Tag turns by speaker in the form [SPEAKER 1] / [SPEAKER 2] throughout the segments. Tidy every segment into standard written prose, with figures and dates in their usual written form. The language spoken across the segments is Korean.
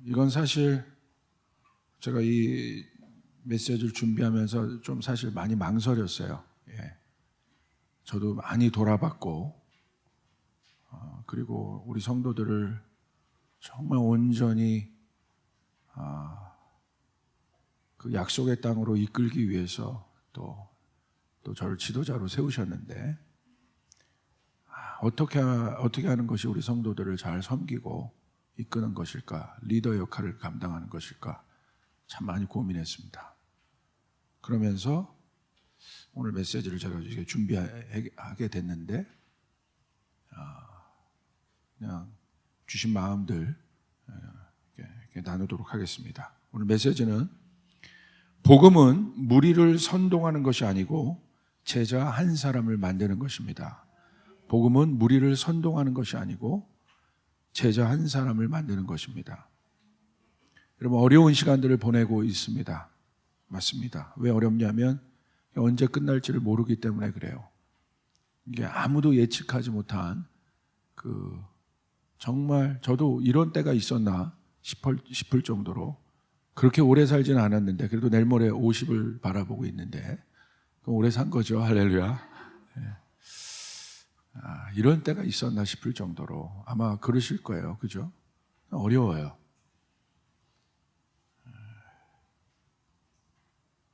[SPEAKER 1] 이건 사실 제가 이 메시지를 준비하면서 좀 사실 많이 망설였어요. 예. 저도 많이 돌아봤고, 그리고 우리 성도들을 정말 온전히 그 약속의 땅으로 이끌기 위해서 또 저를 지도자로 세우셨는데, 어떻게 하는 것이 우리 성도들을 잘 섬기고 이끄는 것일까, 리더 역할을 감당하는 것일까, 참 많이 고민했습니다. 그러면서 오늘 메시지를 제가 이렇게 준비하게 됐는데, 그냥 주신 마음들 이렇게 나누도록 하겠습니다. 오늘 메시지는 복음은 무리를 선동하는 것이 아니고 제자 한 사람을 만드는 것입니다. 복음은 무리를 선동하는 것이 아니고 제자 한 사람을 만드는 것입니다. 여러분, 어려운 시간들을 보내고 있습니다. 맞습니다. 왜 어렵냐면 언제 끝날지를 모르기 때문에 그래요. 이게 아무도 예측하지 못한 정말 저도 이런 때가 있었나 싶을 정도로, 그렇게 오래 살지는 않았는데 그래도 내일 모레 50을 바라보고 있는데 오래 산 거죠. 할렐루야. 이런 때가 있었나 싶을 정도로 아마 그러실 거예요. 그죠? 어려워요.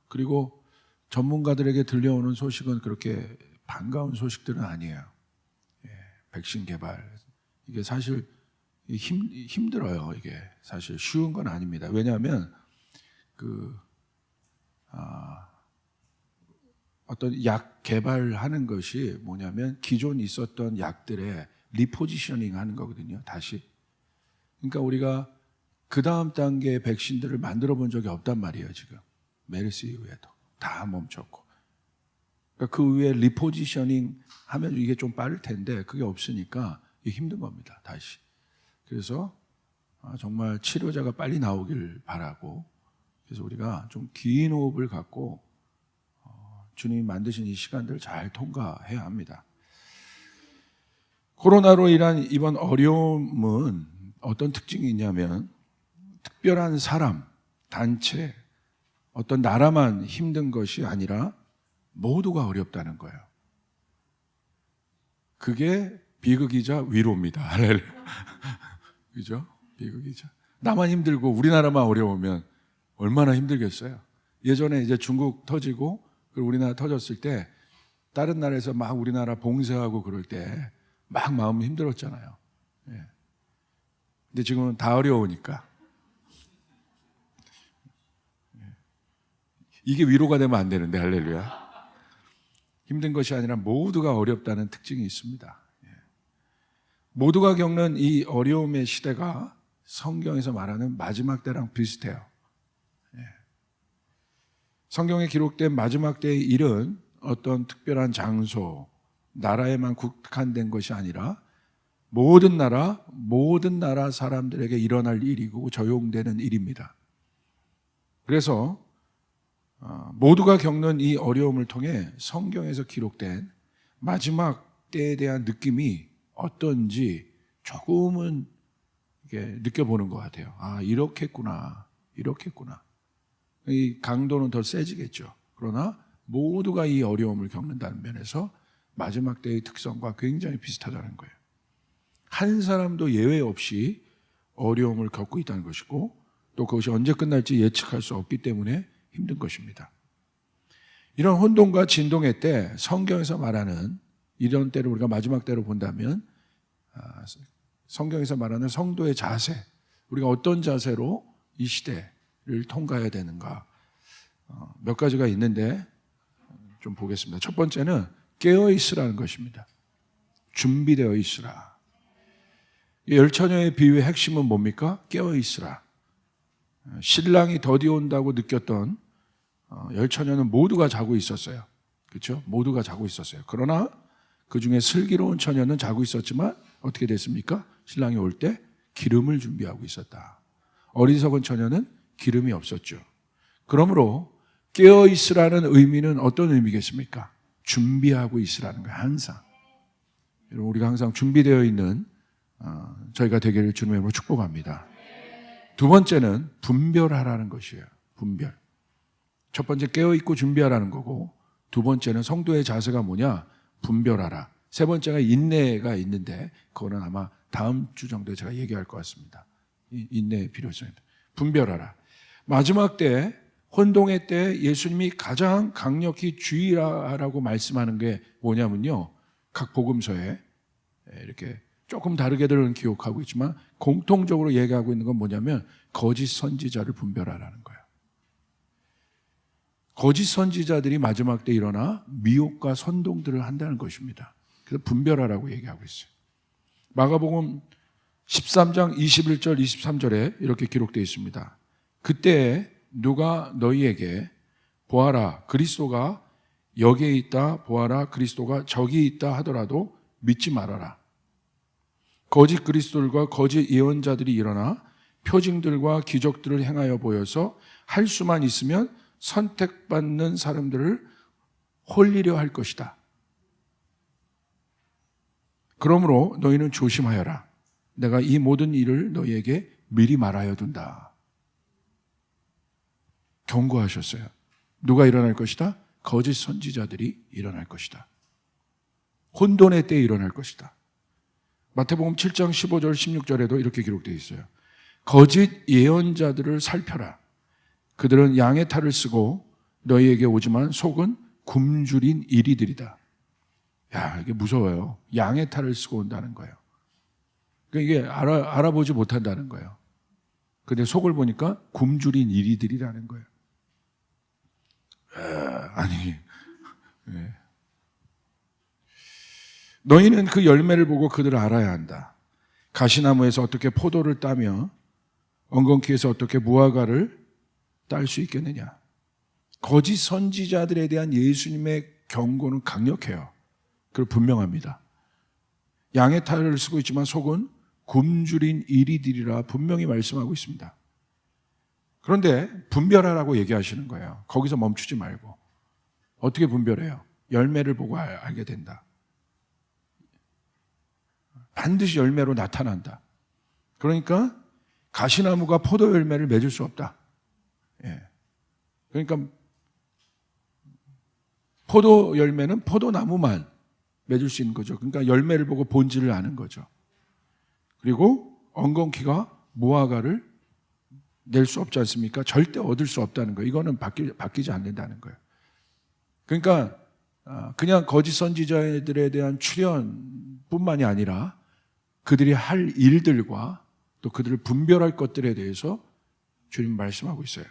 [SPEAKER 1] 그리고 전문가들에게 들려오는 소식은 그렇게 반가운 소식들은 아니에요. 백신 개발, 이게 사실 힘들어요. 이게 사실 쉬운 건 아닙니다. 왜냐하면 어떤 약 개발하는 것이 뭐냐면 기존 있었던 약들의 리포지셔닝 하는 거거든요. 다시. 그러니까 우리가 그 다음 단계의 백신들을 만들어 본 적이 없단 말이에요. 지금 메르스 이후에도 다 멈췄고, 그러니까 그 위에 리포지셔닝 하면 이게 좀 빠를 텐데 그게 없으니까 이게 힘든 겁니다. 다시. 그래서 정말 치료자가 빨리 나오길 바라고, 그래서 우리가 좀 긴 호흡을 갖고 주님이 만드신 이 시간들을 잘 통과해야 합니다. 코로나로 인한 이번 어려움은 어떤 특징이 있냐면 특별한 사람, 단체, 어떤 나라만 힘든 것이 아니라 모두가 어렵다는 거예요. 그게 비극이자 위로입니다. 할렐루야. 그죠? 비극이자. 나만 힘들고 우리나라만 어려우면 얼마나 힘들겠어요. 예전에 이제 중국 터지고 그리고 우리나라 터졌을 때 다른 나라에서 막 우리나라 봉쇄하고 그럴 때 막 마음이 힘들었잖아요. 근데 지금은 다 어려우니까. 이게 위로가 되면 안 되는데, 할렐루야. 힘든 것이 아니라 모두가 어렵다는 특징이 있습니다. 모두가 겪는 이 어려움의 시대가 성경에서 말하는 마지막 때랑 비슷해요. 성경에 기록된 마지막 때의 일은 어떤 특별한 장소, 나라에만 국한된 것이 아니라 모든 나라 사람들에게 일어날 일이고 적용되는 일입니다. 그래서 모두가 겪는 이 어려움을 통해 성경에서 기록된 마지막 때에 대한 느낌이 어떤지 조금은 느껴보는 것 같아요. 이렇겠구나. 이 강도는 더 세지겠죠. 그러나 모두가 이 어려움을 겪는다는 면에서 마지막 때의 특성과 굉장히 비슷하다는 거예요. 한 사람도 예외 없이 어려움을 겪고 있다는 것이고, 또 그것이 언제 끝날지 예측할 수 없기 때문에 힘든 것입니다. 이런 혼돈과 진동의 때, 성경에서 말하는 이런 때를 우리가 마지막 때로 본다면 성경에서 말하는 성도의 자세, 우리가 어떤 자세로 이 시대를 통과해야 되는가, 몇 가지가 있는데 좀 보겠습니다. 첫 번째는 깨어있으라는 것입니다. 준비되어 있으라. 열처녀의 비유의 핵심은 뭡니까? 깨어있으라. 신랑이 더디 온다고 느꼈던 열처녀는 모두가 자고 있었어요. 그렇죠? 모두가 자고 있었어요. 그러나 그 중에 슬기로운 처녀는 자고 있었지만 어떻게 됐습니까? 신랑이 올 때 기름을 준비하고 있었다. 어리석은 처녀는 기름이 없었죠. 그러므로 깨어있으라는 의미는 어떤 의미겠습니까? 준비하고 있으라는 거예요. 항상. 여러분, 우리가 항상 준비되어 있는 저희가 되기를 주님의 이름으로 축복합니다. 두 번째는 분별하라는 것이에요. 분별. 첫 번째 깨어있고 준비하라는 거고, 두 번째는 성도의 자세가 뭐냐? 분별하라. 세 번째가 인내가 있는데 그거는 아마 다음 주 정도에 제가 얘기할 것 같습니다. 인내의 필요성입니다. 분별하라. 마지막 때, 혼동의 때 예수님이 가장 강력히 주의하라고 말씀하는 게 뭐냐면요, 각 복음서에 이렇게 조금 다르게들은 기록하고 있지만 공통적으로 얘기하고 있는 건 뭐냐면 거짓 선지자를 분별하라는 거예요. 거짓 선지자들이 마지막 때 일어나 미혹과 선동들을 한다는 것입니다. 그래서 분별하라고 얘기하고 있어요. 마가복음 13장 21절 23절에 이렇게 기록되어 있습니다. 그때 누가 너희에게 보아라 그리스도가 여기에 있다, 보아라 그리스도가 저기 있다 하더라도 믿지 말아라. 거짓 그리스도들과 거짓 예언자들이 일어나 표징들과 기적들을 행하여 보여서 할 수만 있으면 선택받는 사람들을 홀리려 할 것이다. 그러므로 너희는 조심하여라. 내가 이 모든 일을 너희에게 미리 말하여 둔다. 경고하셨어요. 누가 일어날 것이다? 거짓 선지자들이 일어날 것이다. 혼돈의 때에 일어날 것이다. 마태복음 7장 15절 16절에도 이렇게 기록되어 있어요. 거짓 예언자들을 살펴라. 그들은 양의 탈을 쓰고 너희에게 오지만 속은 굶주린 이리들이다. 야, 이게 무서워요. 양의 탈을 쓰고 온다는 거예요. 그러니까 이게 알아보지 못한다는 거예요. 근데 속을 보니까 굶주린 이리들이라는 거예요. 아니, 네. 너희는 그 열매를 보고 그들을 알아야 한다. 가시나무에서 어떻게 포도를 따며 엉겅퀴에서 어떻게 무화과를 딸 수 있겠느냐. 거짓 선지자들에 대한 예수님의 경고는 강력해요. 그리고 분명합니다. 양의 탈을 쓰고 있지만 속은 굶주린 이리들이라 분명히 말씀하고 있습니다. 그런데 분별하라고 얘기하시는 거예요. 거기서 멈추지 말고. 어떻게 분별해요? 열매를 보고 알게 된다. 반드시 열매로 나타난다. 그러니까 가시나무가 포도 열매를 맺을 수 없다. 예. 그러니까 포도 열매는 포도나무만 맺을 수 있는 거죠. 그러니까 열매를 보고 본질을 아는 거죠. 그리고 엉겅퀴가 무화과를 낼 수 없지 않습니까? 절대 얻을 수 없다는 거예요. 이거는 바뀌지 않는다는 거예요. 그러니까 그냥 거짓 선지자들에 대한 출현뿐만이 아니라 그들이 할 일들과 또 그들을 분별할 것들에 대해서 주님 말씀하고 있어요.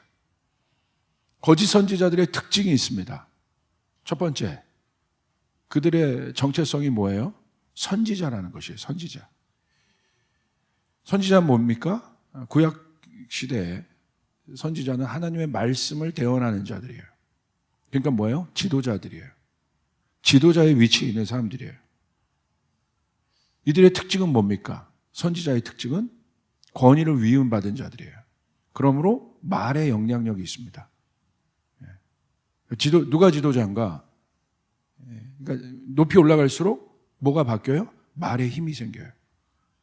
[SPEAKER 1] 거짓 선지자들의 특징이 있습니다. 첫 번째, 그들의 정체성이 뭐예요? 선지자라는 것이에요. 선지자. 선지자는 뭡니까? 구약 시대에 선지자는 하나님의 말씀을 대언하는 자들이에요. 그러니까 뭐예요? 지도자들이에요. 지도자의 위치에 있는 사람들이에요. 이들의 특징은 뭡니까? 선지자의 특징은 권위를 위임받은 자들이에요. 그러므로 말의 영향력이 있습니다. 누가 지도자인가? 그러니까 높이 올라갈수록 뭐가 바뀌어요? 말의 힘이 생겨요.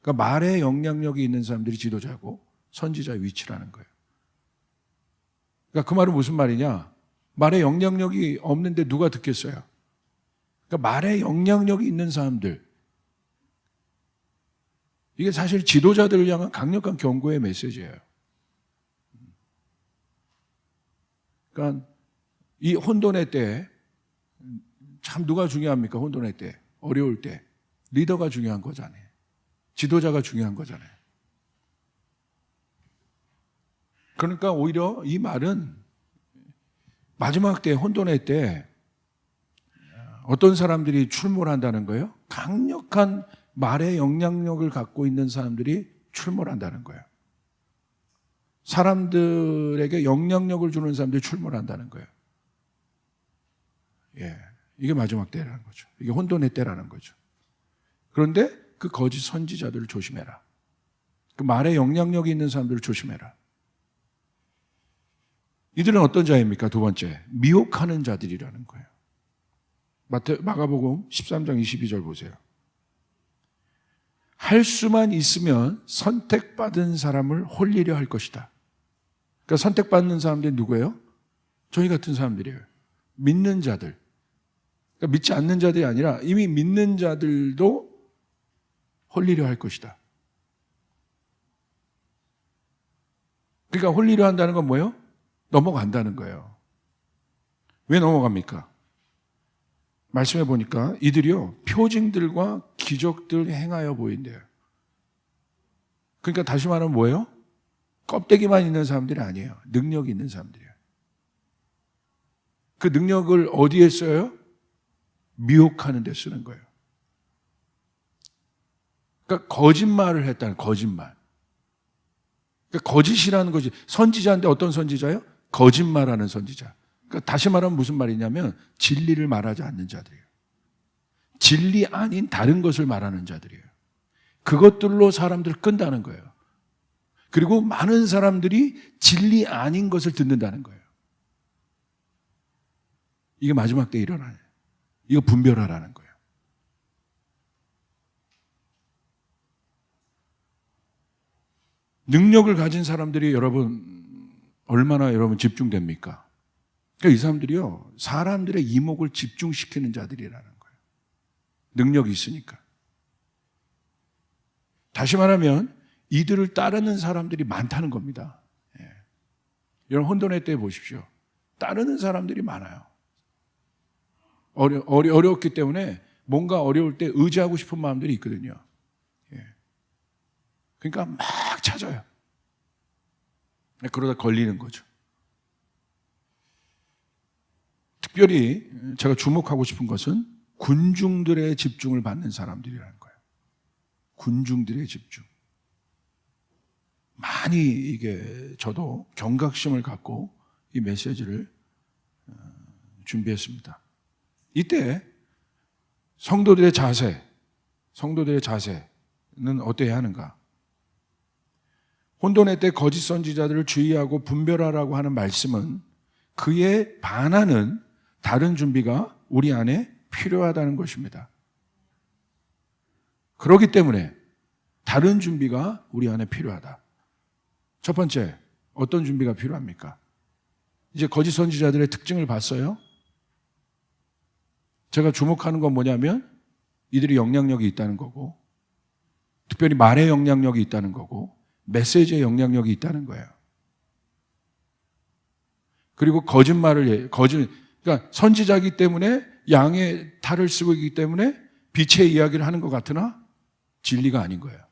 [SPEAKER 1] 그러니까 말의 영향력이 있는 사람들이 지도자고 선지자의 위치라는 거예요. 그러니까 그 말은 무슨 말이냐? 말의 영향력이 없는데 누가 듣겠어요? 그러니까 말의 영향력이 있는 사람들. 이게 사실 지도자들을 향한 강력한 경고의 메시지예요. 그러니까 이 혼돈의 때, 참 누가 중요합니까? 혼돈의 때, 어려울 때. 리더가 중요한 거잖아요. 지도자가 중요한 거잖아요. 그러니까 오히려 이 말은 마지막 때, 혼돈의 때 어떤 사람들이 출몰한다는 거예요? 강력한 말의 영향력을 갖고 있는 사람들이 출몰한다는 거예요. 사람들에게 영향력을 주는 사람들이 출몰한다는 거예요. 예, 이게 마지막 때라는 거죠. 이게 혼돈의 때라는 거죠. 그런데 그 거짓 선지자들을 조심해라. 그 말에 영향력이 있는 사람들을 조심해라. 이들은 어떤 자입니까? 두 번째, 미혹하는 자들이라는 거예요. 마가복음 13장 22절 보세요. 할 수만 있으면 선택받은 사람을 홀리려 할 것이다. 그러니까 선택받는 사람들이 누구예요? 저희 같은 사람들이에요. 믿는 자들. 그러니까 믿지 않는 자들이 아니라 이미 믿는 자들도 홀리려 할 것이다. 그러니까 홀리려 한다는 건 뭐예요? 넘어간다는 거예요. 왜 넘어갑니까? 말씀해 보니까 이들이요, 표징들과 기적들 행하여 보인대요. 그러니까 다시 말하면 뭐예요? 껍데기만 있는 사람들이 아니에요. 능력이 있는 사람들이에요. 그 능력을 어디에 써요? 미혹하는 데 쓰는 거예요. 그러니까 거짓말을 했다는 거짓말. 그러니까 거짓이라는 것이 선지자인데 어떤 선지자예요? 거짓말하는 선지자. 그러니까 다시 말하면 무슨 말이냐면 진리를 말하지 않는 자들이에요. 진리 아닌 다른 것을 말하는 자들이에요. 그것들로 사람들을 끈다는 거예요. 그리고 많은 사람들이 진리 아닌 것을 듣는다는 거예요. 이게 마지막 때 일어나요. 이거 분별하라는 거예요. 능력을 가진 사람들이 여러분 얼마나 여러분 집중됩니까? 그러니까 이 사람들이요, 사람들의 이목을 집중시키는 자들이라는 거예요. 능력이 있으니까. 다시 말하면 이들을 따르는 사람들이 많다는 겁니다. 예. 여러분 혼돈의 때 보십시오. 따르는 사람들이 많아요. 어렵기 때문에 뭔가 어려울 때 의지하고 싶은 마음들이 있거든요. 예. 그러니까 막 찾아요. 그러다 걸리는 거죠. 특별히 제가 주목하고 싶은 것은 군중들의 집중을 받는 사람들이라는 거예요. 군중들의 집중. 많이 이게 저도 경각심을 갖고 이 메시지를 준비했습니다. 이때 성도들의 자세는 어때야 하는가? 혼돈의 때 거짓 선지자들을 주의하고 분별하라고 하는 말씀은 그에 반하는 다른 준비가 우리 안에 필요하다는 것입니다. 그렇기 때문에 다른 준비가 우리 안에 필요하다. 첫 번째, 어떤 준비가 필요합니까? 이제 거짓 선지자들의 특징을 봤어요. 제가 주목하는 건 뭐냐면 이들이 영향력이 있다는 거고, 특별히 말의 영향력이 있다는 거고, 메시지의 영향력이 있다는 거예요. 그리고 그러니까 선지자이기 때문에 양의 탈을 쓰고 있기 때문에 빛의 이야기를 하는 것 같으나 진리가 아닌 거예요.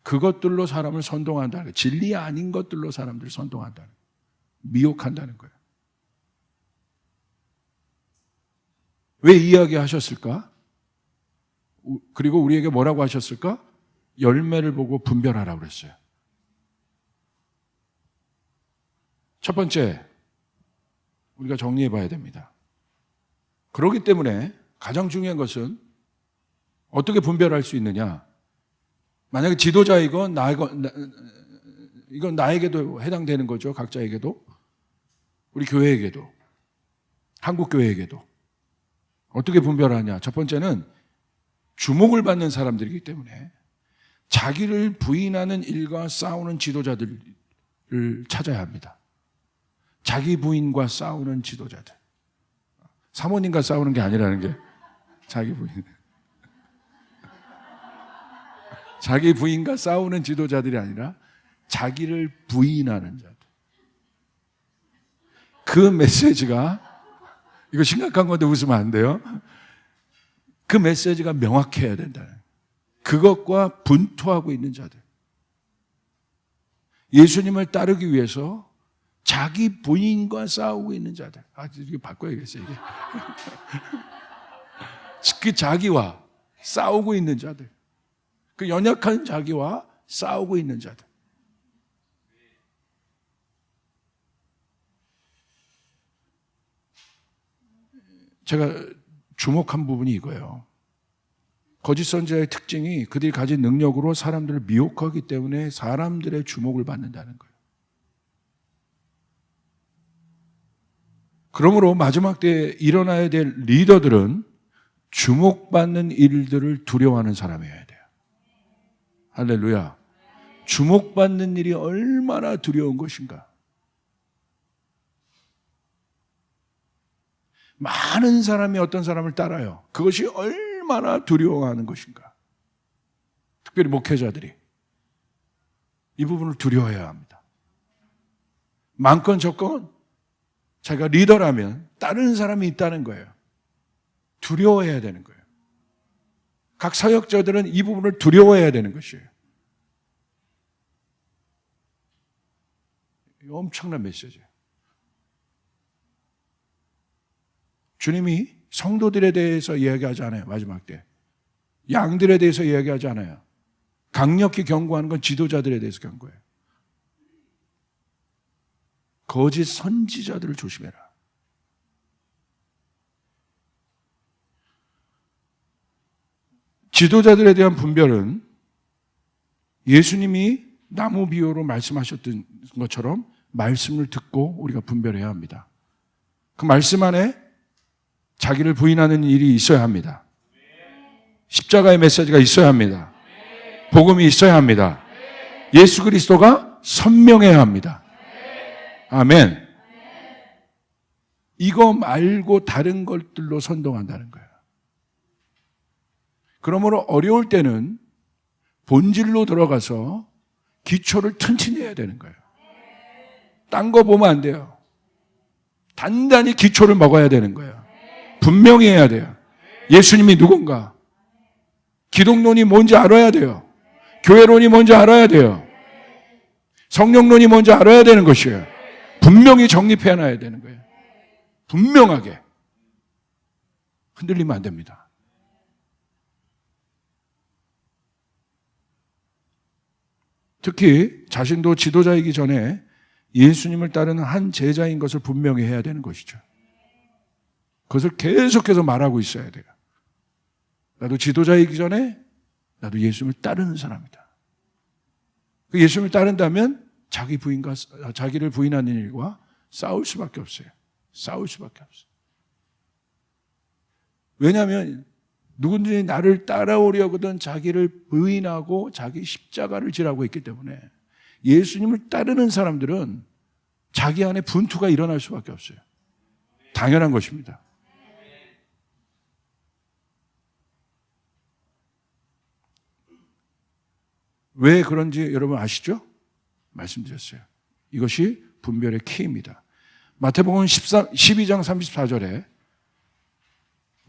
[SPEAKER 1] 그것들로 사람을 선동한다는 거예요. 진리 아닌 것들로 사람들을 선동한다는 거예요. 미혹한다는 거예요. 왜 이야기하셨을까? 그리고 우리에게 뭐라고 하셨을까? 열매를 보고 분별하라고 그랬어요. 첫 번째, 우리가 정리해 봐야 됩니다. 그렇기 때문에 가장 중요한 것은 어떻게 분별할 수 있느냐? 만약에 지도자이건 이건 나에게도 해당되는 거죠. 각자에게도. 우리 교회에게도. 한국 교회에게도. 어떻게 분별하냐? 첫 번째는 주목을 받는 사람들이기 때문에 자기를 부인하는 일과 싸우는 지도자들을 찾아야 합니다. 자기 부인과 싸우는 지도자들. 사모님과 싸우는 게 아니라는 게 자기 부인. 자기 부인과 싸우는 지도자들이 아니라 자기를 부인하는 자들. 그 메시지가, 이거 심각한 건데 웃으면 안 돼요. 그 메시지가 명확해야 된다는, 그것과 분투하고 있는 자들. 예수님을 따르기 위해서 자기 부인과 싸우고 있는 자들. 이게 바꿔야겠어요, 이게. 그 자기와 싸우고 있는 자들. 그 연약한 자기와 싸우고 있는 자들. 제가 주목한 부분이 이거예요. 거짓 선지자의 특징이 그들이 가진 능력으로 사람들을 미혹하기 때문에 사람들의 주목을 받는다는 거예요. 그러므로 마지막 때에 일어나야 될 리더들은 주목받는 일들을 두려워하는 사람이어야 돼요. 할렐루야. 주목받는 일이 얼마나 두려운 것인가. 많은 사람이 어떤 사람을 따라요. 그것이 얼마나 두려워하는 것인가. 특별히 목회자들이 이 부분을 두려워해야 합니다. 많건 적건 자기가 리더라면 다른 사람이 있다는 거예요. 두려워해야 되는 거예요. 각 사역자들은 이 부분을 두려워해야 되는 것이에요. 엄청난 메시지예요. 주님이 성도들에 대해서 이야기하지 않아요. 마지막 때. 양들에 대해서 이야기하지 않아요. 강력히 경고하는 건 지도자들에 대해서 경고해요. 거짓 선지자들을 조심해라. 지도자들에 대한 분별은 예수님이 나무 비유로 말씀하셨던 것처럼 말씀을 듣고 우리가 분별해야 합니다. 그 말씀 안에 자기를 부인하는 일이 있어야 합니다. 십자가의 메시지가 있어야 합니다. 복음이 있어야 합니다. 예수 그리스도가 선명해야 합니다. 아멘. 이거 말고 다른 것들로 선동한다는 거예요. 그러므로 어려울 때는 본질로 들어가서 기초를 튼튼히 해야 되는 거예요. 딴 거 보면 안 돼요. 단단히 기초를 먹어야 되는 거예요. 분명히 해야 돼요. 예수님이 누군가, 기독론이 뭔지 알아야 돼요. 교회론이 뭔지 알아야 돼요. 성령론이 뭔지 알아야 되는 것이에요. 분명히 정립해놔야 되는 거예요. 분명하게. 흔들리면 안 됩니다. 특히 자신도 지도자이기 전에 예수님을 따르는 한 제자인 것을 분명히 해야 되는 것이죠. 그것을 계속해서 말하고 있어야 돼요. 나도 지도자이기 전에 나도 예수님을 따르는 사람이다. 예수님을 따른다면 자기를 부인하는 일과 싸울 수밖에 없어요. 싸울 수밖에 없어요. 왜냐하면 누군지 나를 따라오려거든 자기를 부인하고 자기 십자가를 지라고 했기 때문에 예수님을 따르는 사람들은 자기 안에 분투가 일어날 수밖에 없어요. 당연한 것입니다. 왜 그런지 여러분 아시죠? 말씀드렸어요. 이것이 분별의 키입니다. 마태복음 12장 34절에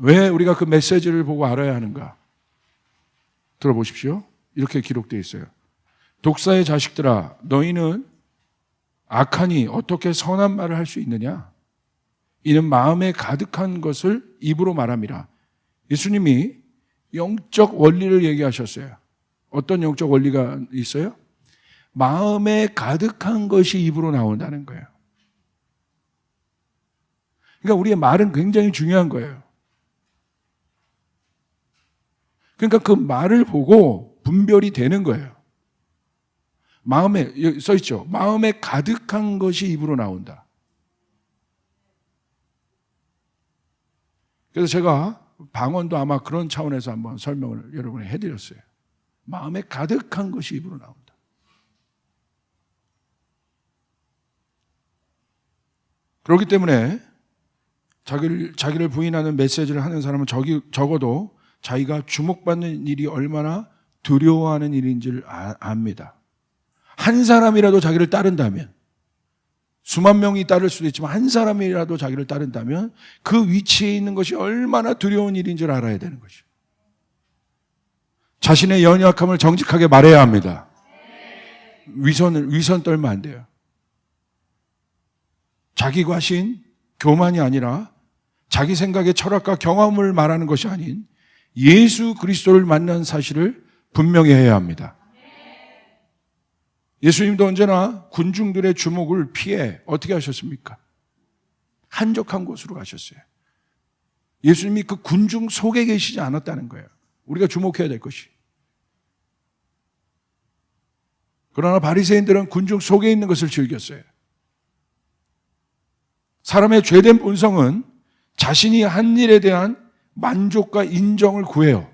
[SPEAKER 1] 왜 우리가 그 메시지를 보고 알아야 하는가? 들어보십시오. 이렇게 기록되어 있어요. 독사의 자식들아, 너희는 악하니 어떻게 선한 말을 할 수 있느냐? 이는 마음에 가득한 것을 입으로 말함이라. 예수님이 영적 원리를 얘기하셨어요. 어떤 영적 원리가 있어요? 마음에 가득한 것이 입으로 나온다는 거예요. 그러니까 우리의 말은 굉장히 중요한 거예요. 그러니까 그 말을 보고 분별이 되는 거예요. 마음에, 여기 써 있죠. 마음에 가득한 것이 입으로 나온다. 그래서 제가 방언도 아마 그런 차원에서 한번 설명을 여러분에 해드렸어요. 마음에 가득한 것이 입으로 나온다. 그렇기 때문에 자기를 부인하는 메시지를 하는 사람은 적어도 자기가 주목받는 일이 얼마나 두려워하는 일인지를 압니다. 한 사람이라도 자기를 따른다면, 수만 명이 따를 수도 있지만 한 사람이라도 자기를 따른다면 그 위치에 있는 것이 얼마나 두려운 일인 줄 알아야 되는 것이죠. 자신의 연약함을 정직하게 말해야 합니다. 위선 떨면 안 돼요. 자기 과신, 교만이 아니라 자기 생각의 철학과 경험을 말하는 것이 아닌 예수 그리스도를 만난 사실을 분명히 해야 합니다. 예수님도 언제나 군중들의 주목을 피해 어떻게 하셨습니까? 한적한 곳으로 가셨어요. 예수님이 그 군중 속에 계시지 않았다는 거예요. 우리가 주목해야 될 것이. 그러나 바리새인들은 군중 속에 있는 것을 즐겼어요. 사람의 죄된 본성은 자신이 한 일에 대한 만족과 인정을 구해요.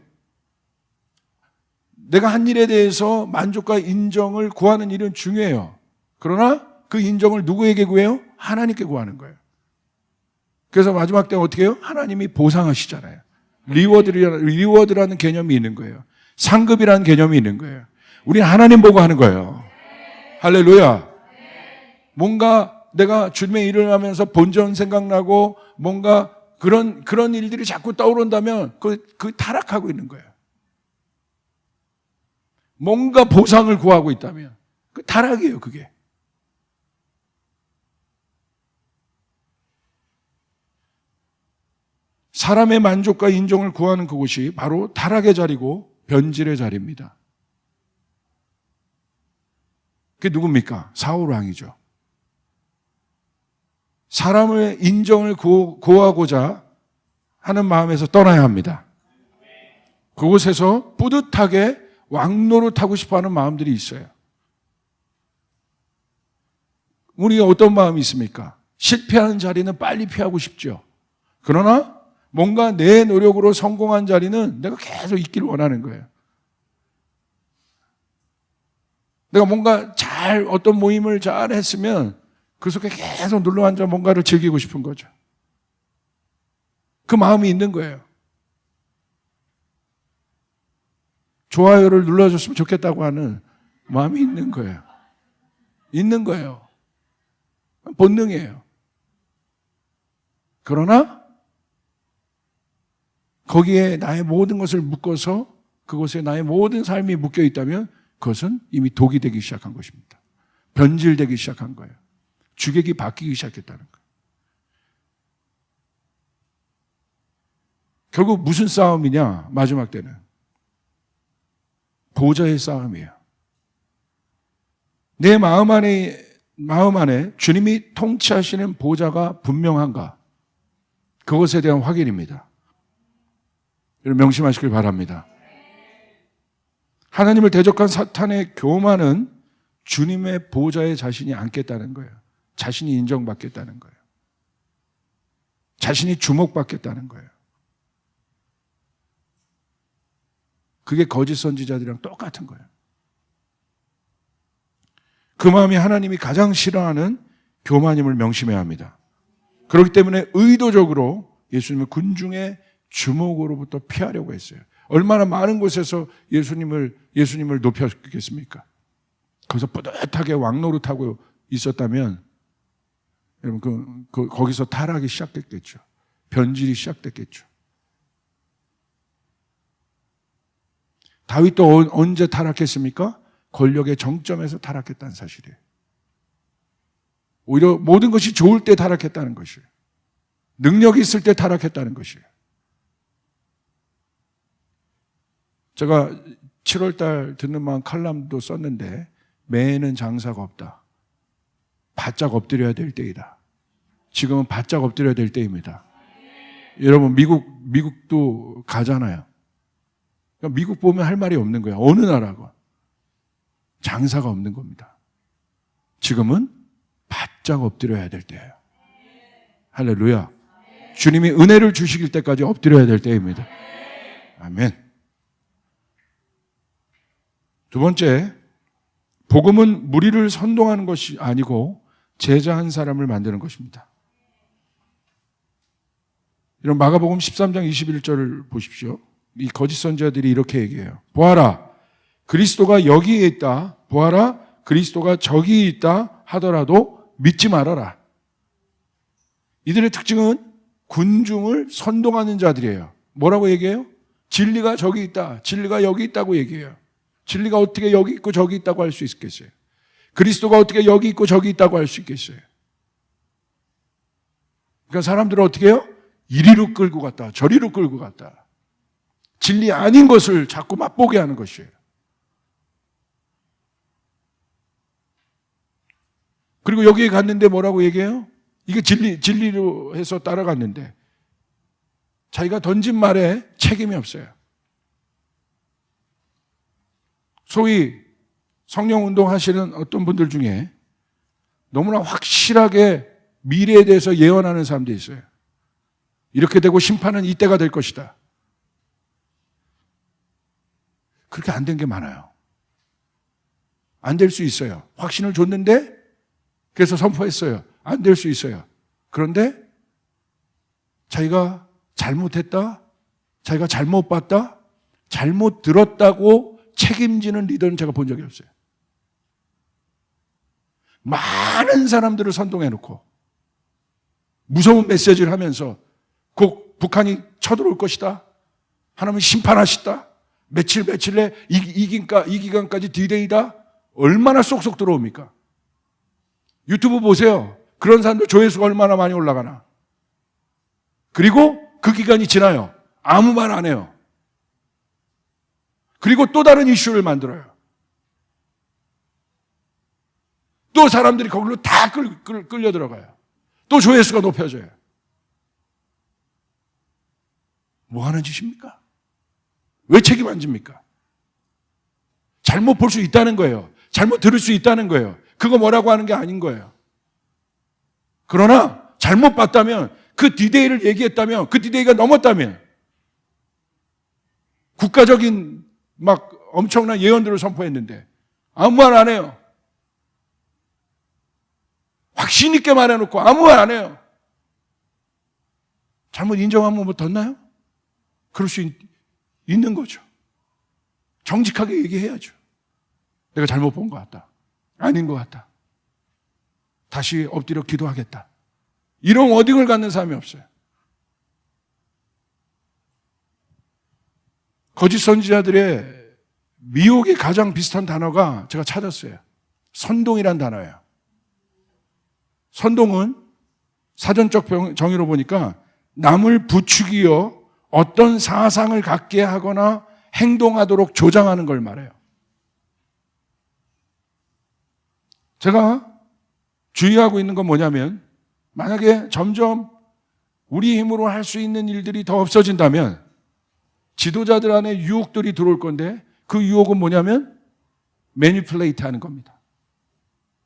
[SPEAKER 1] 내가 한 일에 대해서 만족과 인정을 구하는 일은 중요해요. 그러나 그 인정을 누구에게 구해요? 하나님께 구하는 거예요. 그래서 마지막 때 어떻게 해요? 하나님이 보상하시잖아요. 리워드라는 개념이 있는 거예요. 상급이라는 개념이 있는 거예요. 우리는 하나님 보고 하는 거예요. 할렐루야. 뭔가 내가 주님의 일을 하면서 본전 생각나고 뭔가 그런 일들이 자꾸 떠오른다면 그 타락하고 있는 거예요. 뭔가 보상을 구하고 있다면 그 타락이에요, 그게. 사람의 만족과 인정을 구하는 그곳이 바로 타락의 자리고 변질의 자리입니다. 그게 누굽니까? 사울 왕이죠. 사람의 인정을 구하고자 하는 마음에서 떠나야 합니다. 그곳에서 뿌듯하게 왕노릇하고 싶어하는 마음들이 있어요. 우리가 어떤 마음이 있습니까? 실패하는 자리는 빨리 피하고 싶죠. 그러나 뭔가 내 노력으로 성공한 자리는 내가 계속 있기를 원하는 거예요. 내가 뭔가 어떤 모임을 잘 했으면 그 속에 계속 눌러앉아 뭔가를 즐기고 싶은 거죠. 그 마음이 있는 거예요. 좋아요를 눌러줬으면 좋겠다고 하는 마음이 있는 거예요. 있는 거예요. 본능이에요. 그러나 거기에 나의 모든 것을 묶어서 그곳에 나의 모든 삶이 묶여 있다면 그것은 이미 독이 되기 시작한 것입니다. 변질되기 시작한 거예요. 주객이 바뀌기 시작했다는 거예요. 결국 무슨 싸움이냐? 마지막 때는 보좌의 싸움이에요. 내 마음 안에 주님이 통치하시는 보좌가 분명한가? 그것에 대한 확인입니다. 여러분 명심하시길 바랍니다. 하나님을 대적한 사탄의 교만은 주님의 보좌에 자신이 앉겠다는 거예요. 자신이 인정받겠다는 거예요. 자신이 주목받겠다는 거예요. 그게 거짓 선지자들이랑 똑같은 거예요. 그 마음이 하나님이 가장 싫어하는 교만임을 명심해야 합니다. 그렇기 때문에 의도적으로 예수님을 군중의 주목으로부터 피하려고 했어요. 얼마나 많은 곳에서 예수님을 높였겠습니까? 거기서 뿌듯하게 왕노릇하고 있었다면 여러분 거기서 타락이 시작됐겠죠. 변질이 시작됐겠죠. 다윗도 언제 타락했습니까? 권력의 정점에서 타락했다는 사실이에요. 오히려 모든 것이 좋을 때 타락했다는 것이에요. 능력이 있을 때 타락했다는 것이에요. 제가 7월달 듣는 마음 칼럼도 썼는데 매에는 장사가 없다. 바짝 엎드려야 될 때이다. 지금은 바짝 엎드려야 될 때입니다. 여러분 미국도 가잖아요. 그러니까 미국 보면 할 말이 없는 거예요. 어느 나라가 장사가 없는 겁니다. 지금은 바짝 엎드려야 될 때예요. 할렐루야. 주님이 은혜를 주시길 때까지 엎드려야 될 때입니다. 아멘. 두 번째, 복음은 무리를 선동하는 것이 아니고 제자 한 사람을 만드는 것입니다. 이런 마가복음 13장 21절을 보십시오. 이 거짓 선지자들이 이렇게 얘기해요. 보아라, 그리스도가 여기에 있다. 보아라, 그리스도가 저기 있다 하더라도 믿지 말아라. 이들의 특징은 군중을 선동하는 자들이에요. 뭐라고 얘기해요? 진리가 저기 있다. 진리가 여기 있다고 얘기해요. 진리가 어떻게 여기 있고 저기 있다고 할 수 있겠어요? 그리스도가 어떻게 여기 있고 저기 있다고 할 수 있겠어요? 그러니까 사람들은 어떻게 해요? 이리로 끌고 갔다. 저리로 끌고 갔다. 진리 아닌 것을 자꾸 맛보게 하는 것이에요. 그리고 여기에 갔는데 뭐라고 얘기해요? 이게 진리로 해서 따라갔는데 자기가 던진 말에 책임이 없어요. 소위 성령운동 하시는 어떤 분들 중에 너무나 확실하게 미래에 대해서 예언하는 사람들이 있어요. 이렇게 되고 심판은 이때가 될 것이다. 그렇게 안 된 게 많아요. 안 될 수 있어요. 확신을 줬는데 그래서 선포했어요. 안 될 수 있어요. 그런데 자기가 잘못했다, 자기가 잘못 봤다, 잘못 들었다고 책임지는 리더는 제가 본 적이 없어요. 많은 사람들을 선동해놓고 무서운 메시지를 하면서 곧 북한이 쳐들어올 것이다, 하나님은 심판하시다, 며칠 내 이 기간까지 디데이다. 얼마나 쏙쏙 들어옵니까? 유튜브 보세요. 그런 사람들 조회수가 얼마나 많이 올라가나. 그리고 그 기간이 지나요. 아무 말 안 해요. 그리고 또 다른 이슈를 만들어요. 또 사람들이 거기로 다 끌려 들어가요. 또 조회수가 높여져요. 뭐 하는 짓입니까? 왜 책임 안 집니까? 잘못 볼 수 있다는 거예요. 잘못 들을 수 있다는 거예요. 그거 뭐라고 하는 게 아닌 거예요. 그러나 잘못 봤다면, 그 디데이를 얘기했다면, 그 디데이가 넘었다면, 국가적인 막 엄청난 예언들을 선포했는데 아무 말 안 해요. 확신 있게 말해놓고 아무 말 안 해요. 잘못 인정하면 뭐 덧나요? 그럴 수 있는 거죠. 정직하게 얘기해야죠. 내가 잘못 본 것 같다, 아닌 것 같다, 다시 엎드려 기도하겠다. 이런 워딩을 갖는 사람이 없어요. 거짓 선지자들의 미혹에 가장 비슷한 단어가 제가 찾았어요. 선동이란 단어예요. 선동은 사전적 정의로 보니까 남을 부추기어 어떤 사상을 갖게 하거나 행동하도록 조장하는 걸 말해요. 제가 주의하고 있는 건 뭐냐면, 만약에 점점 우리 힘으로 할 수 있는 일들이 더 없어진다면 지도자들 안에 유혹들이 들어올 건데, 그 유혹은 뭐냐면 매니플레이트 하는 겁니다.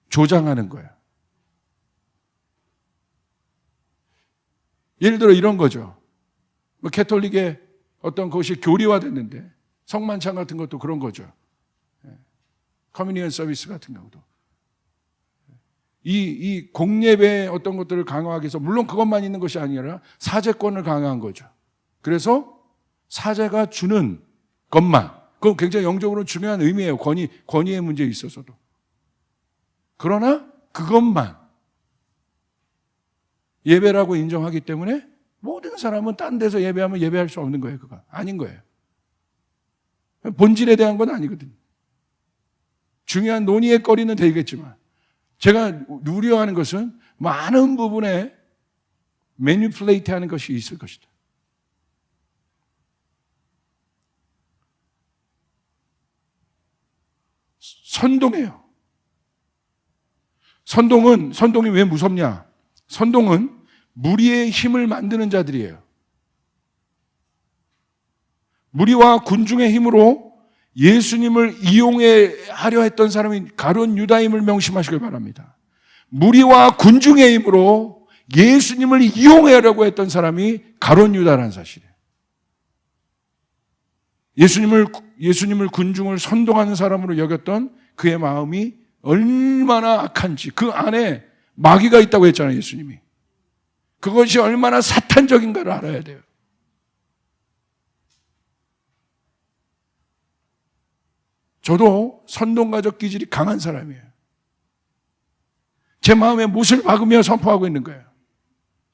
[SPEAKER 1] 조장하는 거예요. 예를 들어 이런 거죠. 뭐 캐톨릭의 어떤 것이 교리화됐는데, 성만찬 같은 것도 그런 거죠. 커뮤니언 서비스 같은 경우도 이 공예배의 어떤 것들을 강화하기 위해서, 물론 그것만 있는 것이 아니라 사제권을 강화한 거죠. 그래서 사제가 주는 것만, 그건 굉장히 영적으로 중요한 의미예요. 권위의 문제에 있어서도. 그러나 그것만 예배라고 인정하기 때문에 모든 사람은 딴 데서 예배하면 예배할 수 없는 거예요. 그거 아닌 거예요. 본질에 대한 건 아니거든요. 중요한 논의의 거리는 되겠지만, 제가 우려하는 것은 많은 부분에 매니플레이트 하는 것이 있을 것이다. 선동해요. 선동이 왜 무섭냐? 선동은 무리의 힘을 만드는 자들이에요. 무리와 군중의 힘으로 예수님을 이용하려 했던 사람이 가룟 유다임을 명심하시길 바랍니다. 무리와 군중의 힘으로 예수님을 이용하려고 했던 사람이 가룟 유다라는 사실이에요. 예수님을 군중을 선동하는 사람으로 여겼던 그의 마음이 얼마나 악한지, 그 안에 마귀가 있다고 했잖아요, 예수님이. 그것이 얼마나 사탄적인가를 알아야 돼요. 저도 선동가적 기질이 강한 사람이에요. 제 마음에 못을 박으며 선포하고 있는 거예요.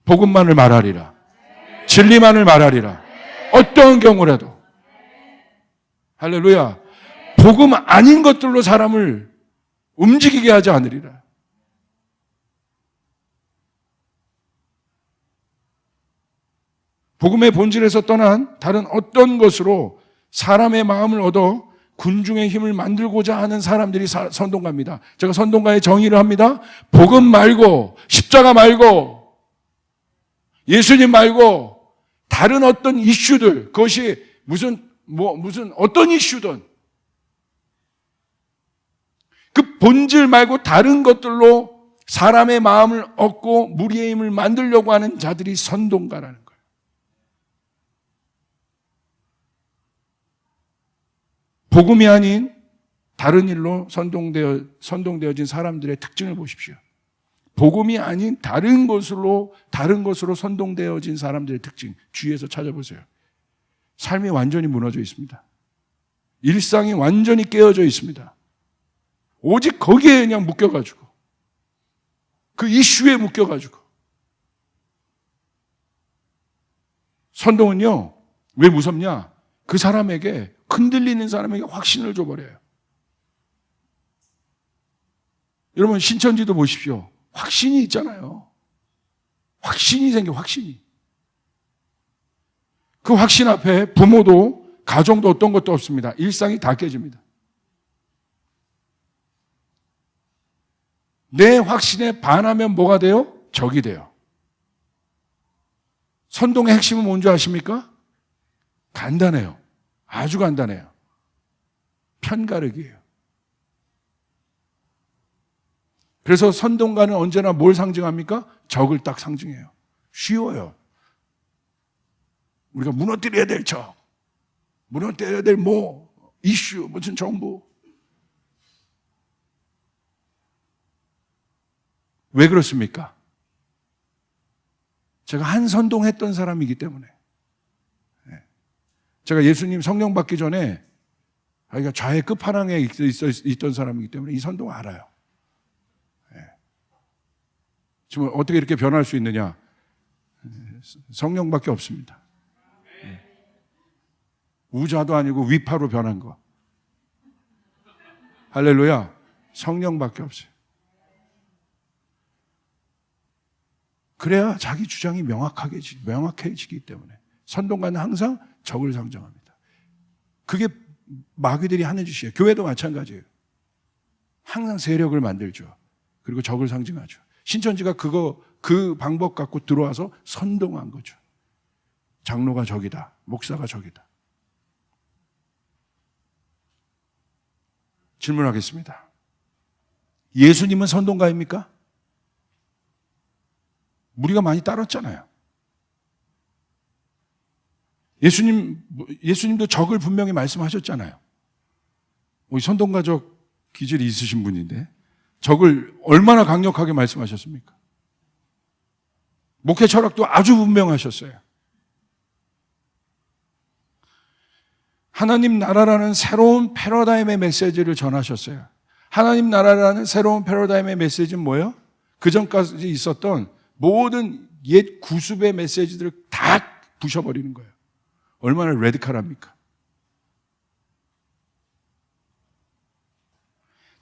[SPEAKER 1] 복음만을 말하리라, 진리만을 말하리라, 어떤 경우라도. 할렐루야. 복음 아닌 것들로 사람을 움직이게 하지 않으리라. 복음의 본질에서 떠난 다른 어떤 것으로 사람의 마음을 얻어 군중의 힘을 만들고자 하는 사람들이 선동가입니다. 제가 선동가의 정의를 합니다. 복음 말고, 십자가 말고, 예수님 말고 다른 어떤 이슈들, 그것이 무슨 어떤 이슈든 그 본질 말고 다른 것들로 사람의 마음을 얻고 무리의 힘을 만들려고 하는 자들이 선동가라는 거예요. 복음이 아닌 다른 일로 선동되어진 사람들의 특징을 보십시오. 복음이 아닌 다른 것으로 선동되어진 사람들의 특징, 주위에서 찾아보세요. 삶이 완전히 무너져 있습니다. 일상이 완전히 깨어져 있습니다. 오직 거기에 그냥 묶여가지고, 그 이슈에 묶여가지고. 선동은요, 왜 무섭냐? 그 사람에게, 흔들리는 사람에게 확신을 줘버려요. 여러분, 신천지도 보십시오. 확신이 있잖아요. 확신이 생겨, 확신이. 그 확신 앞에 부모도, 가정도 어떤 것도 없습니다. 일상이 다 깨집니다. 내 확신에 반하면 뭐가 돼요? 적이 돼요. 선동의 핵심은 뭔지 아십니까? 간단해요. 아주 간단해요. 편가르기예요. 그래서 선동가는 언제나 뭘 상징합니까? 적을 딱 상징해요. 쉬워요. 우리가 무너뜨려야 될 적, 무너뜨려야 될 이슈, 무슨 정부. 왜 그렇습니까? 제가 한 선동했던 사람이기 때문에. 제가 예수님 성령 받기 전에 좌의 끝판왕에 있던 사람이기 때문에 이 선동 알아요. 지금 어떻게 이렇게 변할 수 있느냐? 성령밖에 없습니다. 우자도 아니고 위파로 변한 거. 할렐루야. 성령밖에 없어요. 그래야 자기 주장이 명확해지기 때문에. 선동가는 항상 적을 상징합니다. 그게 마귀들이 하는 짓이에요. 교회도 마찬가지예요. 항상 세력을 만들죠. 그리고 적을 상징하죠. 신천지가 그 방법 갖고 들어와서 선동한 거죠. 장로가 적이다. 목사가 적이다. 질문하겠습니다. 예수님은 선동가입니까? 무리가 많이 따랐잖아요. 예수님도 적을 분명히 말씀하셨잖아요. 선동가적 기질이 있으신 분인데 적을 얼마나 강력하게 말씀하셨습니까? 목회 철학도 아주 분명하셨어요. 하나님 나라라는 새로운 패러다임의 메시지를 전하셨어요. 하나님 나라라는 새로운 패러다임의 메시지는 뭐예요? 그 전까지 있었던 모든 옛 구습의 메시지들을 다 부셔버리는 거예요. 얼마나 레디컬합니까?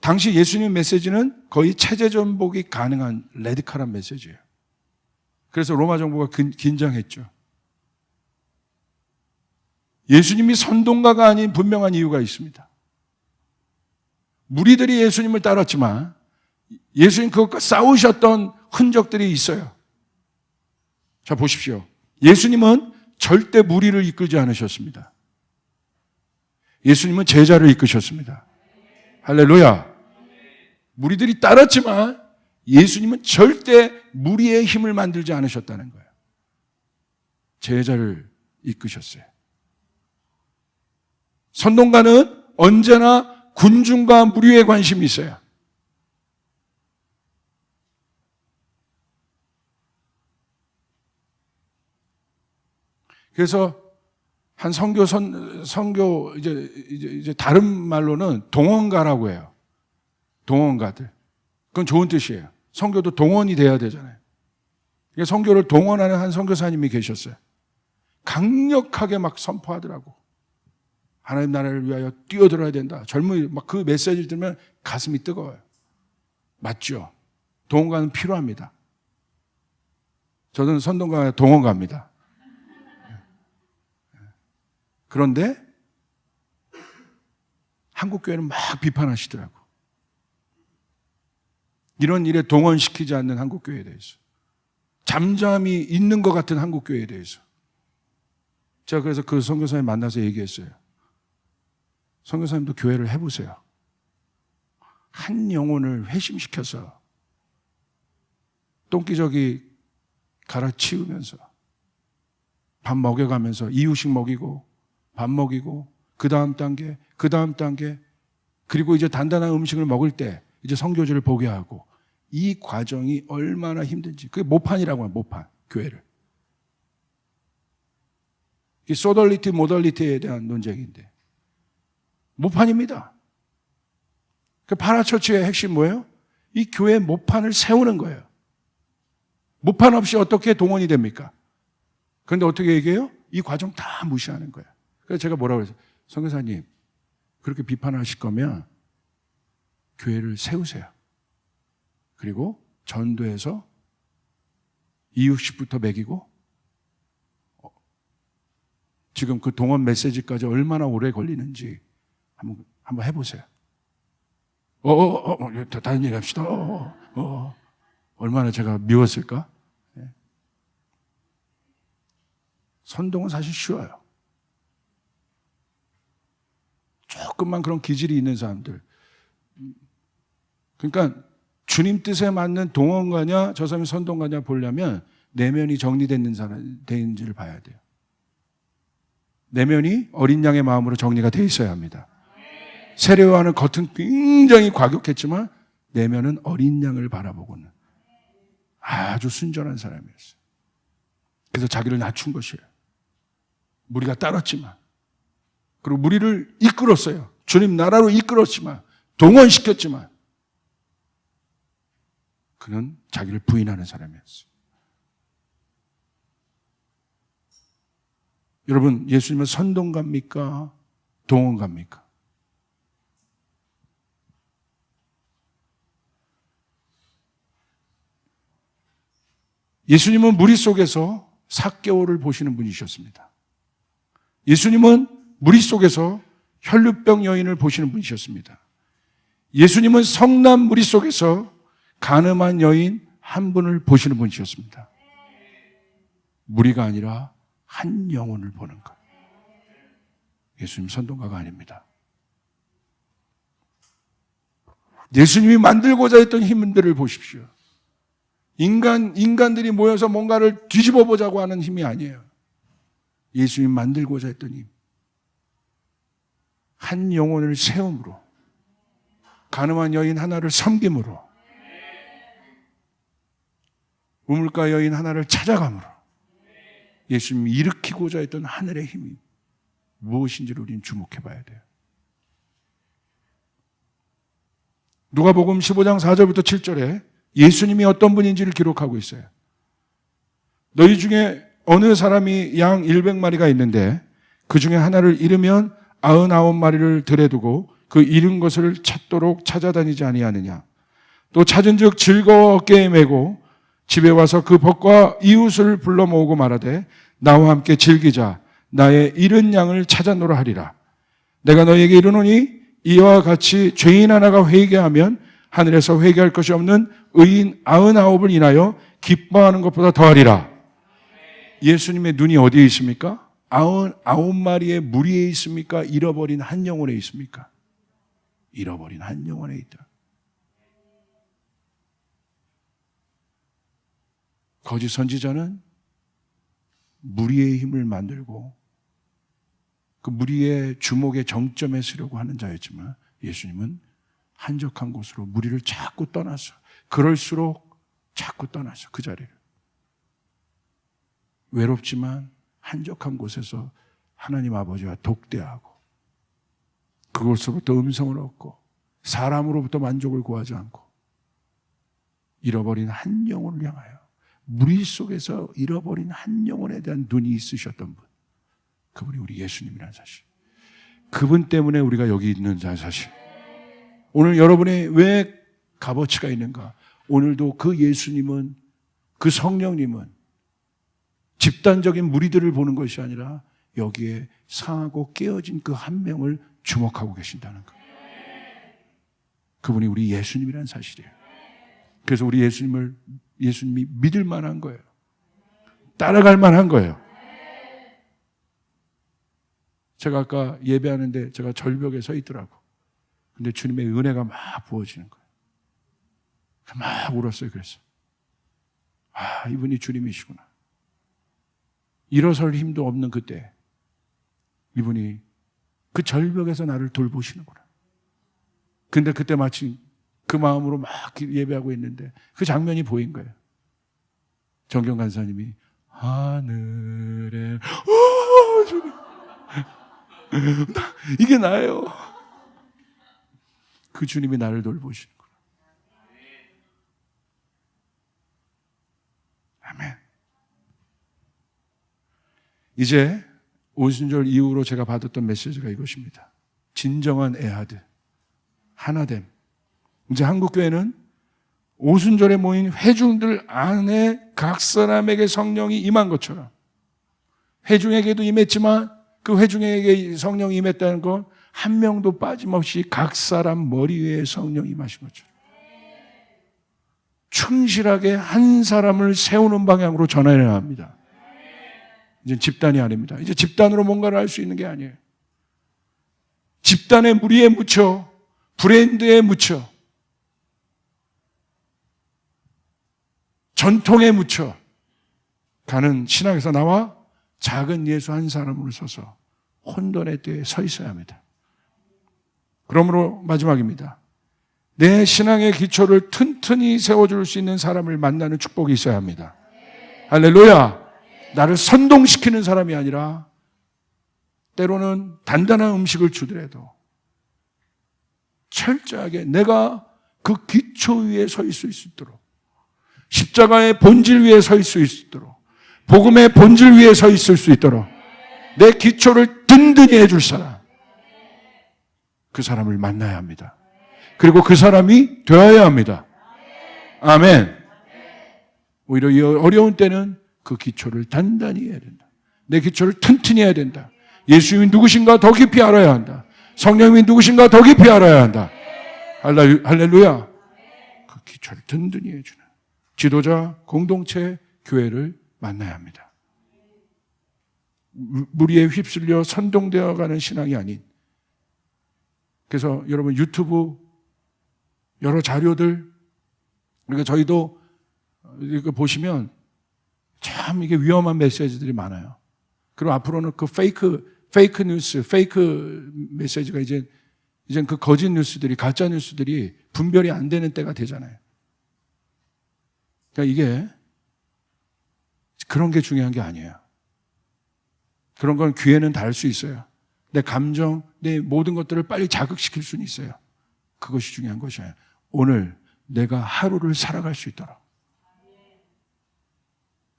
[SPEAKER 1] 당시 예수님 메시지는 거의 체제 전복이 가능한 레디컬한 메시지예요. 그래서 로마 정부가 긴장했죠. 예수님이 선동가가 아닌 분명한 이유가 있습니다. 무리들이 예수님을 따랐지만 예수님 그것과 싸우셨던 흔적들이 있어요. 자, 보십시오. 예수님은 절대 무리를 이끌지 않으셨습니다. 예수님은 제자를 이끄셨습니다. 할렐루야. 무리들이 따랐지만 예수님은 절대 무리의 힘을 만들지 않으셨다는 거예요. 제자를 이끄셨어요. 선동가는 언제나 군중과 무리에 관심이 있어요. 그래서 한 선교 이제 다른 말로는 동원가라고 해요. 동원가들. 그건 좋은 뜻이에요. 선교도 동원이 돼야 되잖아요. 선교를 동원하는 한 선교사님이 계셨어요. 강력하게 막 선포하더라고. 하나님 나라를 위하여 뛰어들어야 된다. 젊은이 막 그 메시지를 들으면 가슴이 뜨거워요. 맞죠? 동원가는 필요합니다. 저는 선동가 동원가입니다. 그런데 한국교회는 막 비판하시더라고. 이런 일에 동원시키지 않는 한국교회에 대해서. 잠잠히 있는 것 같은 한국교회에 대해서. 제가 그래서 그 선교사님 만나서 얘기했어요. 선교사님도 교회를 해보세요. 한 영혼을 회심시켜서 똥기저귀 갈아치우면서 밥 먹여가면서 이유식 먹이고 밥 먹이고 그 다음 단계, 그 다음 단계, 그리고 이제 단단한 음식을 먹을 때 이제 성교주를 보게 하고, 이 과정이 얼마나 힘든지. 그게 모판이라고 해요. 모판. 교회를. 이게 소덜리티, 모덜리티에 대한 논쟁인데 모판입니다. 그 파라처치의 핵심 뭐예요? 이 교회 모판을 세우는 거예요. 모판 없이 어떻게 동원이 됩니까? 그런데 어떻게 얘기해요? 이 과정 다 무시하는 거예요. 그래서 제가 뭐라고 그랬어요? 선교사님, 그렇게 비판하실 거면 교회를 세우세요. 그리고 전도해서 이육식부터 먹이고, 지금 그 동원 메시지까지 얼마나 오래 걸리는지 한번 해보세요. 다른 얘기 합시다. 얼마나 제가 미웠을까? 네. 선동은 사실 쉬워요. 조금만 그런 기질이 있는 사람들. 그러니까 주님 뜻에 맞는 동원가냐 저 사람이 선동가냐 보려면 내면이 정리되는 사람인지를 봐야 돼요. 내면이 어린 양의 마음으로 정리가 돼 있어야 합니다. 세례요한은 겉은 굉장히 과격했지만 내면은 어린 양을 바라보고는 아주 순전한 사람이었어요. 그래서 자기를 낮춘 것이에요. 무리가 따랐지만, 그리고 무리를 이끌었어요. 주님 나라로 이끌었지만, 동원시켰지만 그는 자기를 부인하는 사람이었어요. 여러분, 예수님은 선동가입니까? 동원가입니까? 예수님은 무리 속에서 삭개오를 보시는 분이셨습니다. 예수님은 무리 속에서 혈루병 여인을 보시는 분이셨습니다. 예수님은 성난 무리 속에서 간음한 여인 한 분을 보시는 분이셨습니다. 무리가 아니라 한 영혼을 보는 것. 예수님 선동가가 아닙니다. 예수님이 만들고자 했던 힘들을 보십시오. 인간들이 모여서 뭔가를 뒤집어 보자고 하는 힘이 아니에요. 예수님 만들고자 했던 힘. 한 영혼을 세움으로, 간음한 여인 하나를 섬김으로, 우물가 여인 하나를 찾아감으로 예수님이 일으키고자 했던 하늘의 힘이 무엇인지를 우리는 주목해 봐야 돼요. 누가복음 15장 4절부터 7절에 예수님이 어떤 분인지를 기록하고 있어요. 너희 중에 어느 사람이 양 100마리가 있는데 그 중에 하나를 잃으면 99마리를 들에 두고 그 잃은 것을 찾도록 찾아다니지 아니하느냐. 또 찾은즉 즐거워 어깨에 메고 집에 와서 그 벗과 이웃을 불러 모으고 말하되 나와 함께 즐기자. 나의 잃은 양을 찾아노라 하리라. 내가 너희에게 이르노니 이와 같이 죄인 하나가 회개하면 하늘에서 회개할 것이 없는 의인 99을 인하여 기뻐하는 것보다 더하리라. 예수님의 눈이 어디에 있습니까? 99마리의 무리에 있습니까? 잃어버린 한 영혼에 있습니까? 잃어버린 한 영혼에 있다. 거짓 선지자는 무리의 힘을 만들고 그 무리의 주목의 정점에 서려고 하는 자였지만 예수님은 한적한 곳으로 무리를 자꾸 떠나서, 그럴수록 자꾸 떠나서 그 자리를, 외롭지만 한적한 곳에서 하나님 아버지와 독대하고 그곳으로부터 음성을 얻고 사람으로부터 만족을 구하지 않고 잃어버린 한 영혼을 향하여, 무리 속에서 잃어버린 한 영혼에 대한 눈이 있으셨던 분, 그분이 우리 예수님이라는 사실, 그분 때문에 우리가 여기 있는 사실. 오늘 여러분의 왜 값어치가 있는가? 오늘도 그 예수님은, 그 성령님은 집단적인 무리들을 보는 것이 아니라 여기에 상하고 깨어진 그 한 명을 주목하고 계신다는 것. 그분이 우리 예수님이라는 사실이에요. 그래서 우리 예수님이 믿을 만한 거예요. 따라갈 만한 거예요. 제가 아까 예배하는데 제가 절벽에 서 있더라고. 근데 주님의 은혜가 막 부어지는 거예요. 막 울었어요. 그래서 이분이 주님이시구나. 일어설 힘도 없는 그때 이분이 그 절벽에서 나를 돌보시는구나. 근데 그때 마침 그 마음으로 막 예배하고 있는데 그 장면이 보인 거예요. 정경 간사님이 하늘에 이게 나예요. 그 주님이 나를 돌보시는 거예요. 아멘. 이제 오순절 이후로 제가 받았던 메시지가 이것입니다. 진정한 애아들, 하나됨. 이제 한국교회는 오순절에 모인 회중들 안에 각 사람에게 성령이 임한 것처럼 회중에게도 임했지만 그 회중에게 성령이 임했다는 건 한 명도 빠짐없이 각 사람 머리 위에 성령이 임하신 것처럼 충실하게 한 사람을 세우는 방향으로 전환해야 합니다. 이제 집단이 아닙니다. 이제 집단으로 뭔가를 할 수 있는 게 아니에요. 집단의 무리에 묻혀 브랜드에 묻혀 전통에 묻혀 가는 신앙에서 나와 작은 예수 한 사람으로 서서 혼돈의 때에 서 있어야 합니다. 그러므로 마지막입니다. 내 신앙의 기초를 튼튼히 세워줄 수 있는 사람을 만나는 축복이 있어야 합니다. 할렐루야! 나를 선동시키는 사람이 아니라 때로는 단단한 음식을 주더라도 철저하게 내가 그 기초 위에 서 있을 수 있도록 십자가의 본질 위에 서 있을 수 있도록 복음의 본질 위에 서 있을 수 있도록 내 기초를 든든히 해줄 사람, 그 사람을 만나야 합니다. 그리고 그 사람이 되어야 합니다. 아멘. 오히려 이 어려운 때는 그 기초를 단단히 해야 된다. 내 기초를 튼튼히 해야 된다. 예수님이 누구신가 더 깊이 알아야 한다. 성령님이 누구신가 더 깊이 알아야 한다. 할렐루야. 그 기초를 든든히 해주는 지도자, 공동체, 교회를 만나야 합니다. 무리에 휩쓸려 선동되어 가는 신앙이 아닌, 그래서 여러분 유튜브 여러 자료들, 그러니까 저희도 이거 보시면 참 이게 위험한 메시지들이 많아요. 그리고 앞으로는 그 페이크 뉴스, 페이크 메시지가 이제 그 거짓 뉴스들이, 가짜 뉴스들이 분별이 안 되는 때가 되잖아요. 그러니까 이게 그런 게 중요한 게 아니에요. 그런 건 귀에는 닿을 수 있어요. 내 감정, 내 모든 것들을 빨리 자극시킬 수는 있어요. 그것이 중요한 것이에요. 오늘 내가 하루를 살아갈 수 있도록,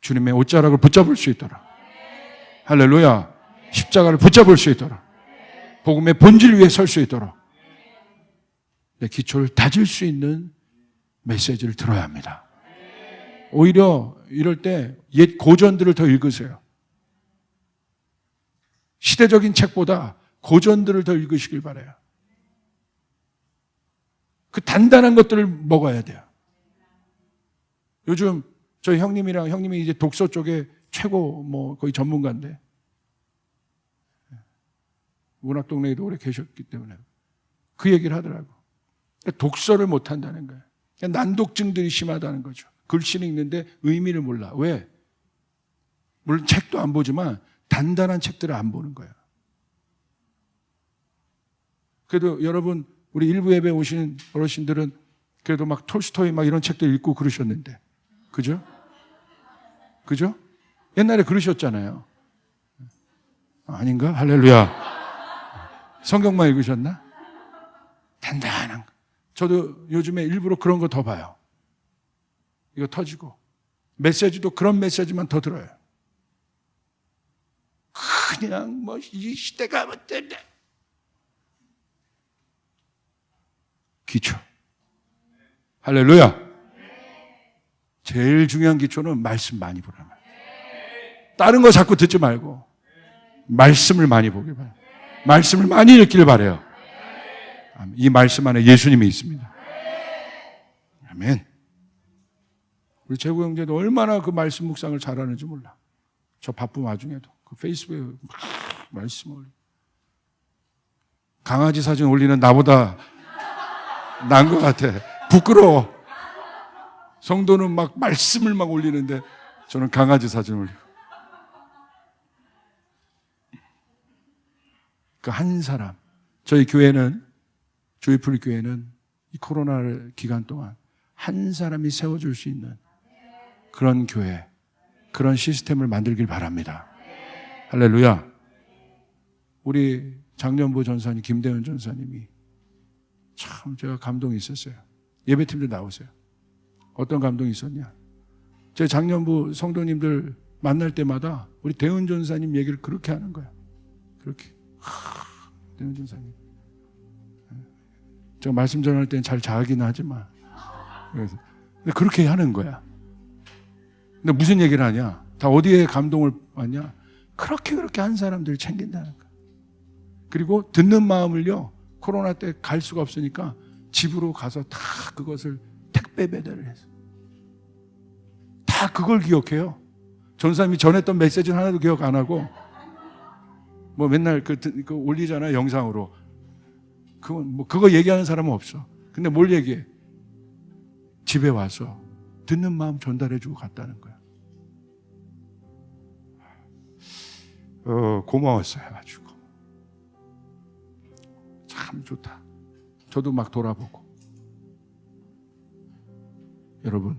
[SPEAKER 1] 주님의 옷자락을 붙잡을 수 있도록, 할렐루야, 십자가를 붙잡을 수 있도록, 복음의 본질 위에 설 수 있도록 내 기초를 다질 수 있는 메시지를 들어야 합니다. 오히려 이럴 때 옛 고전들을 더 읽으세요. 시대적인 책보다 고전들을 더 읽으시길 바라요. 그 단단한 것들을 먹어야 돼요. 요즘 저희 형님이 이제 독서 쪽에 최고 거의 전문가인데, 문학동네에도 오래 계셨기 때문에 그 얘기를 하더라고. 그러니까 독서를 못 한다는 거예요. 그러니까 난독증들이 심하다는 거죠. 글씨는 읽는데 의미를 몰라. 왜? 물론 책도 안 보지만 단단한 책들을 안 보는 거예요. 그래도 여러분, 우리 일부 예배 오신 어르신들은 그래도 막 톨스토이 막 이런 책들 읽고 그러셨는데, 그죠? 그죠? 옛날에 그러셨잖아요. 아닌가? 할렐루야. 성경만 읽으셨나? 단단한 거. 저도 요즘에 일부러 그런 거 더 봐요. 이거 터지고. 메시지도 그런 메시지만 더 들어요. 그냥 이 시대가 뭐 때문에. 기초. 할렐루야. 제일 중요한 기초는 말씀 많이 보라는 거예요. 다른 거 자꾸 듣지 말고 말씀을 많이 보길 바라요. 말씀을 많이 읽기를 바라요. 이 말씀 안에 예수님이 있습니다. 아멘. 우리 재구 형제도 얼마나 그 말씀 묵상을 잘하는지 몰라. 저 바쁜 와중에도 그 페이스북에 막 말씀을, 강아지 사진 올리는 나보다 나은 것 같아. 부끄러워. 성도는 막 말씀을 막 올리는데 저는 강아지 사진 올리고. 그 한 사람, 저희 교회는, 조이풀 교회는 이 코로나 기간 동안 한 사람이 세워줄 수 있는 그런 교회, 그런 시스템을 만들길 바랍니다. 할렐루야. 우리 장년부 전사님, 김대현 전사님이 참 제가 감동이 있었어요. 예배팀들 나오세요. 어떤 감동이 있었냐? 제 장년부 성도님들 만날 때마다 우리 대은 전사님 얘기를 그렇게 하는 거야. 그렇게. 대은 전사님. 제가 말씀 전할 때는 잘 자긴 하지만. 그래서. 근데 그렇게 하는 거야. 근데 무슨 얘기를 하냐? 다 어디에 감동을 받냐? 그렇게 한 사람들을 챙긴다는 거야. 그리고 듣는 마음을요, 코로나 때 갈 수가 없으니까 집으로 가서 다 그것을 택배 배달을 해서. 다 그걸 기억해요. 전사님이 전했던 메시지는 하나도 기억 안 하고, 뭐 맨날 그 올리잖아요, 영상으로. 그거 얘기하는 사람은 없어. 근데 뭘 얘기해? 집에 와서 듣는 마음 전달해주고 갔다는 거야. 고마웠어요, 아주. 참 좋다. 저도 막 돌아보고. 여러분,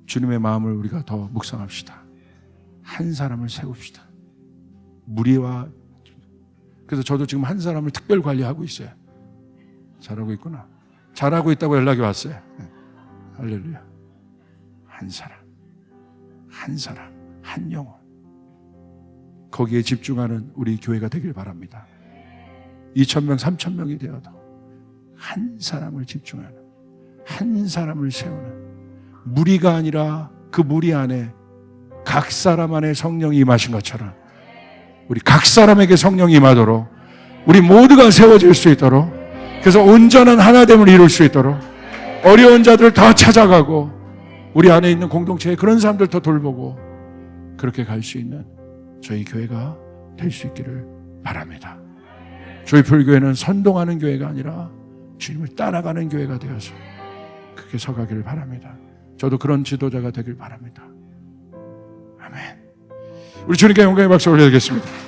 [SPEAKER 1] 주님의 마음을 우리가 더 묵상합시다. 한 사람을 세웁시다. 무리와. 그래서 저도 지금 한 사람을 특별 관리하고 있어요. 잘하고 있구나. 잘하고 있다고 연락이 왔어요. 할렐루야. 한 사람, 한 영혼. 거기에 집중하는 우리 교회가 되길 바랍니다. 2,000명, 3,000명이 되어도 한 사람을 집중하는, 한 사람을 세우는, 무리가 아니라 그 무리 안에 각 사람 안에 성령이 임하신 것처럼 우리 각 사람에게 성령이 임하도록, 우리 모두가 세워질 수 있도록, 그래서 온전한 하나됨을 이룰 수 있도록, 어려운 자들을 더 찾아가고 우리 안에 있는 공동체에 그런 사람들 더 돌보고, 그렇게 갈 수 있는 저희 교회가 될 수 있기를 바랍니다. 조이풀 교회는 선동하는 교회가 아니라 주님을 따라가는 교회가 되어서 그렇게 서가기를 바랍니다. 저도 그런 지도자가 되길 바랍니다. 아멘. 우리 주님께 영광의 박수 올려드리겠습니다.